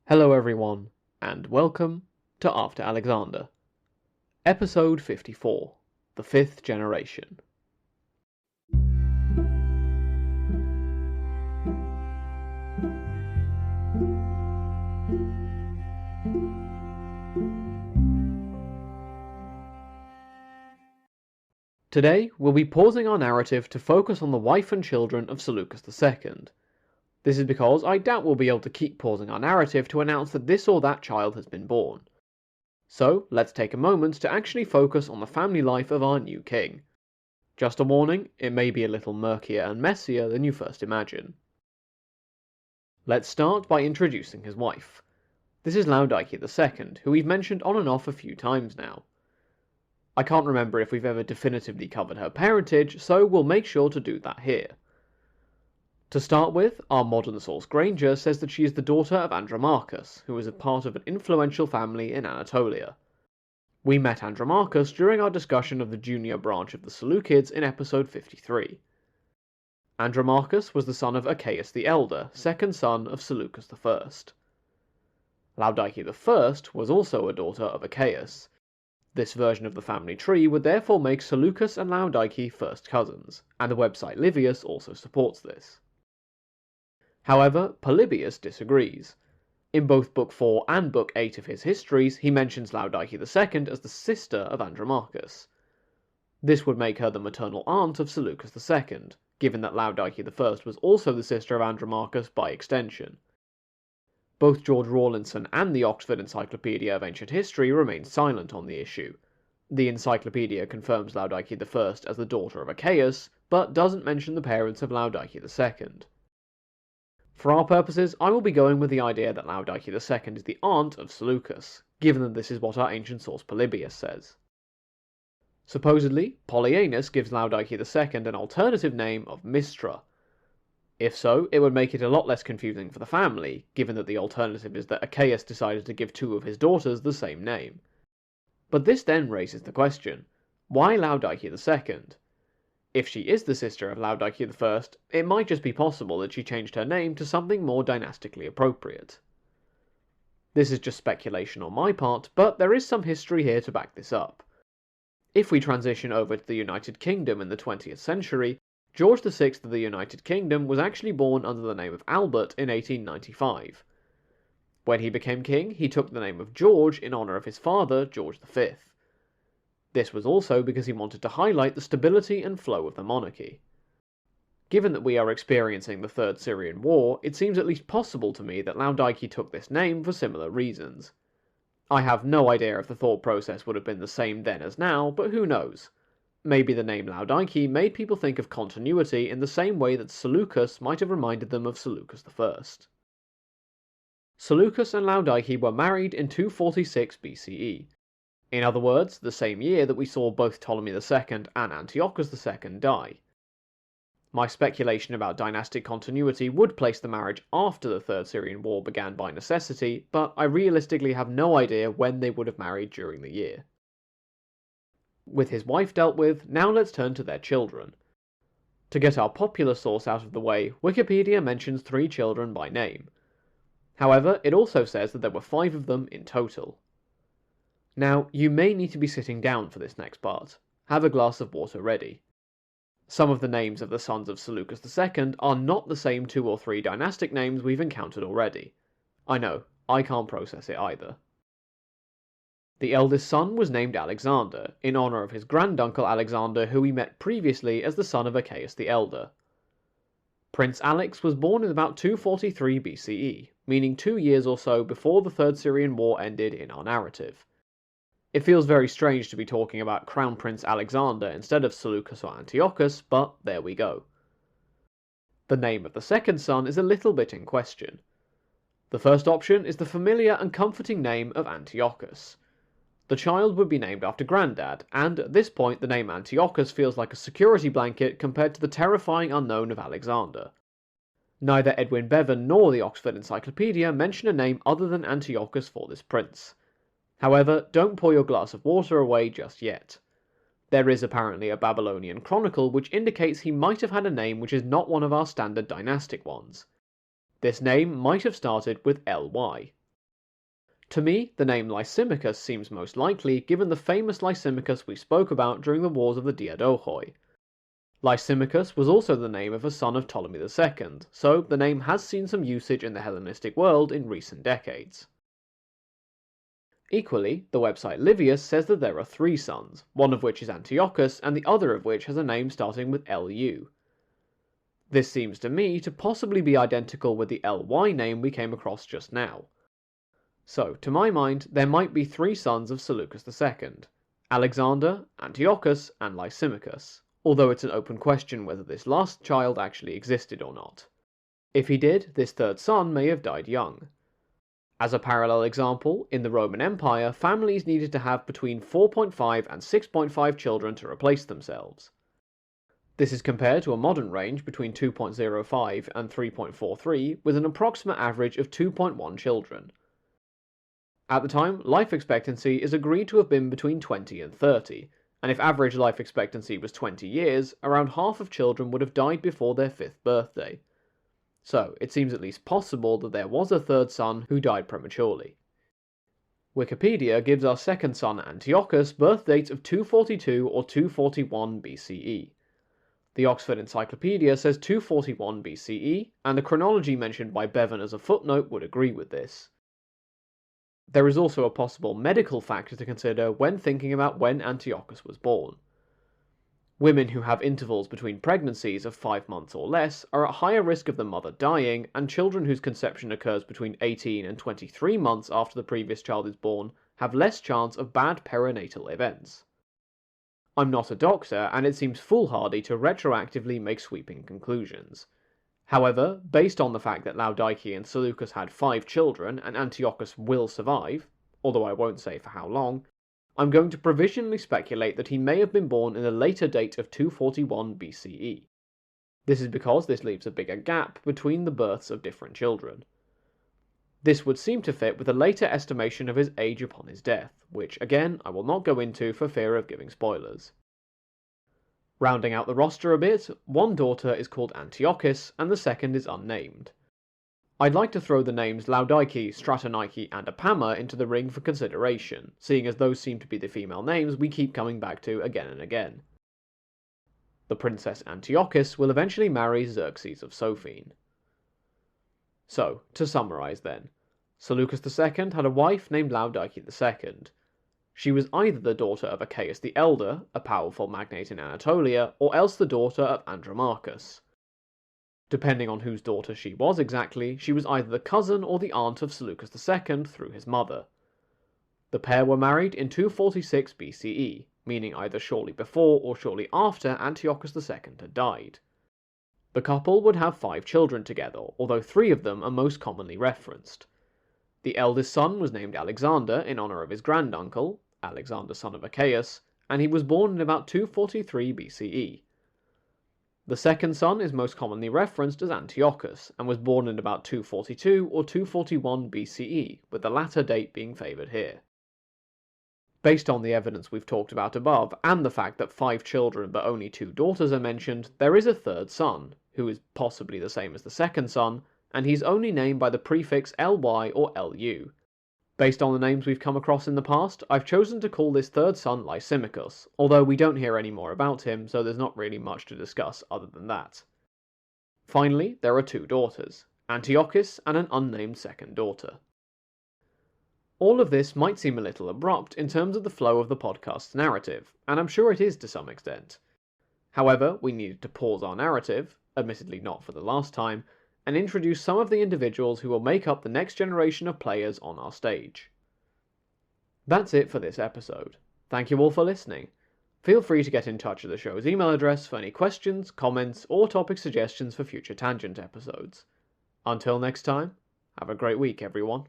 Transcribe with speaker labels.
Speaker 1: Hello everyone, and welcome to After Alexander, Episode 54, The Fifth Generation. Today, we'll be pausing our narrative to focus on the wife and children of Seleucus II. This is because I doubt we'll be able to keep pausing our narrative to announce that this or that child has been born. So, let's take a moment to actually focus on the family life of our new king. Just a warning, it may be a little murkier and messier than you first imagine. Let's start by introducing his wife. This is Laodike II, who we've mentioned on and off a few times now. I can't remember if we've ever definitively covered her parentage, so we'll make sure to do that here. To start with, our modern source Grainger says that she is the daughter of Andromachus, who was a part of an influential family in Anatolia. We met Andromachus during our discussion of the junior branch of the Seleukids in episode 53. Andromachus was the son of Achaeus the Elder, second son of Seleucus I. Laodike I was also a daughter of Achaeus. This version of the family tree would therefore make Seleucus and Laodike first cousins, and the website Livius also supports this. However, Polybius disagrees. In both Book 4 and Book 8 of his histories, he mentions Laodike II as the sister of Andromachus. This would make her the maternal aunt of Seleucus II, given that Laodike I was also the sister of Andromachus by extension. Both George Rawlinson and the Oxford Encyclopedia of Ancient History remain silent on the issue. The encyclopedia confirms Laodike I as the daughter of Achaeus, but doesn't mention the parents of Laodike II. For our purposes, I will be going with the idea that Laodike II is the aunt of Seleucus, given that this is what our ancient source Polybius says. Supposedly, Polyaenus gives Laodike II an alternative name of Mistra. If so, it would make it a lot less confusing for the family, given that the alternative is that Achaeus decided to give two of his daughters the same name. But this then raises the question, why Laodike II? If she is the sister of Laodike I, it might just be possible that she changed her name to something more dynastically appropriate. This is just speculation on my part, but there is some history here to back this up. If we transition over to the United Kingdom in the 20th century, George VI of the United Kingdom was actually born under the name of Albert in 1895. When he became king, he took the name of George in honour of his father, George V. This was also because he wanted to highlight the stability and flow of the monarchy. Given that we are experiencing the Third Syrian War, it seems at least possible to me that Laodike took this name for similar reasons. I have no idea if the thought process would have been the same then as now, but who knows? Maybe the name Laodike made people think of continuity in the same way that Seleucus might have reminded them of Seleucus I. Seleucus and Laodike were married in 246 BCE. In other words, the same year that we saw both Ptolemy II and Antiochus II die. My speculation about dynastic continuity would place the marriage after the Third Syrian War began by necessity, but I realistically have no idea when they would have married during the year. With his wife dealt with, now let's turn to their children. To get our popular source out of the way, Wikipedia mentions 3 children by name. However, it also says that there were 5 of them in total. Now, you may need to be sitting down for this next part. Have a glass of water ready. Some of the names of the sons of Seleucus II are not the same 2 or 3 dynastic names we've encountered already. I know, I can't process it either. The eldest son was named Alexander, in honour of his granduncle Alexander, who we met previously as the son of Achaeus the Elder. Prince Alex was born in about 243 BCE, meaning 2 years or so before the Third Syrian War ended in our narrative. It feels very strange to be talking about Crown Prince Alexander instead of Seleucus or Antiochus, but there we go. The name of the second son is a little bit in question. The first option is the familiar and comforting name of Antiochus. The child would be named after Grandad, and at this point the name Antiochus feels like a security blanket compared to the terrifying unknown of Alexander. Neither Edwin Bevan nor the Oxford Encyclopedia mention a name other than Antiochus for this prince. However, don't pour your glass of water away just yet. There is apparently a Babylonian chronicle which indicates he might have had a name which is not one of our standard dynastic ones. This name might have started with Ly. To me, the name Lysimachus seems most likely given the famous Lysimachus we spoke about during the Wars of the Diadochoi. Lysimachus was also the name of a son of Ptolemy II, so the name has seen some usage in the Hellenistic world in recent decades. Equally, the website Livius says that there are 3 sons, one of which is Antiochus and the other of which has a name starting with LU. This seems to me to possibly be identical with the LY name we came across just now. So, to my mind, there might be 3 sons of Seleucus II, Alexander, Antiochus, and Lysimachus, although it's an open question whether this last child actually existed or not. If he did, this 3rd son may have died young. As a parallel example, in the Roman Empire, families needed to have between 4.5 and 6.5 children to replace themselves. This is compared to a modern range between 2.05 and 3.43, with an approximate average of 2.1 children. At the time, life expectancy is agreed to have been between 20 and 30, and if average life expectancy was 20 years, around half of children would have died before their 5th birthday. So, it seems at least possible that there was a 3rd son who died prematurely. Wikipedia gives our 2nd son Antiochus birth dates of 242 or 241 BCE. The Oxford Encyclopedia says 241 BCE, and the chronology mentioned by Bevan as a footnote would agree with this. There is also a possible medical factor to consider when thinking about when Antiochus was born. Women who have intervals between pregnancies of 5 months or less are at higher risk of the mother dying, and children whose conception occurs between 18 and 23 months after the previous child is born have less chance of bad perinatal events. I'm not a doctor, and it seems foolhardy to retroactively make sweeping conclusions. However, based on the fact that Laodike and Seleucus had 5 children and Antiochus will survive, although I won't say for how long, I'm going to provisionally speculate that he may have been born in a later date of 241 BCE. This is because this leaves a bigger gap between the births of different children. This would seem to fit with a later estimation of his age upon his death, which again I will not go into for fear of giving spoilers. Rounding out the roster a bit, one daughter is called Antiochus and the second is unnamed. I'd like to throw the names Laodike, Stratonike, and Apama into the ring for consideration, seeing as those seem to be the female names we keep coming back to again and again. The Princess Antiochus will eventually marry Xerxes of Sophene. So, to summarise then, Seleucus II had a wife named Laodike II. She was either the daughter of Achaeus the Elder, a powerful magnate in Anatolia, or else the daughter of Andromachus. Depending on whose daughter she was exactly, she was either the cousin or the aunt of Seleucus II through his mother. The pair were married in 246 BCE, meaning either shortly before or shortly after Antiochus II had died. The couple would have 5 children together, although 3 of them are most commonly referenced. The eldest son was named Alexander in honour of his granduncle, Alexander son of Achaeus, and he was born in about 243 BCE. The second son is most commonly referenced as Antiochus, and was born in about 242 or 241 BCE, with the latter date being favoured here. Based on the evidence we've talked about above, and the fact that 5 children but only 2 daughters are mentioned, there is a third son, who is possibly the same as the second son, and he's only named by the prefix ly or lu. Based on the names we've come across in the past, I've chosen to call this third son Lysimachus, although we don't hear any more about him, so there's not really much to discuss other than that. Finally, there are 2 daughters, Antiochus and an unnamed second daughter. All of this might seem a little abrupt in terms of the flow of the podcast's narrative, and I'm sure it is to some extent. However, we needed to pause our narrative, admittedly not for the last time, and introduce some of the individuals who will make up the next generation of players on our stage. That's it for this episode. Thank you all for listening. Feel free to get in touch with the show's email address for any questions, comments, or topic suggestions for future Tangent episodes. Until next time, have a great week, everyone.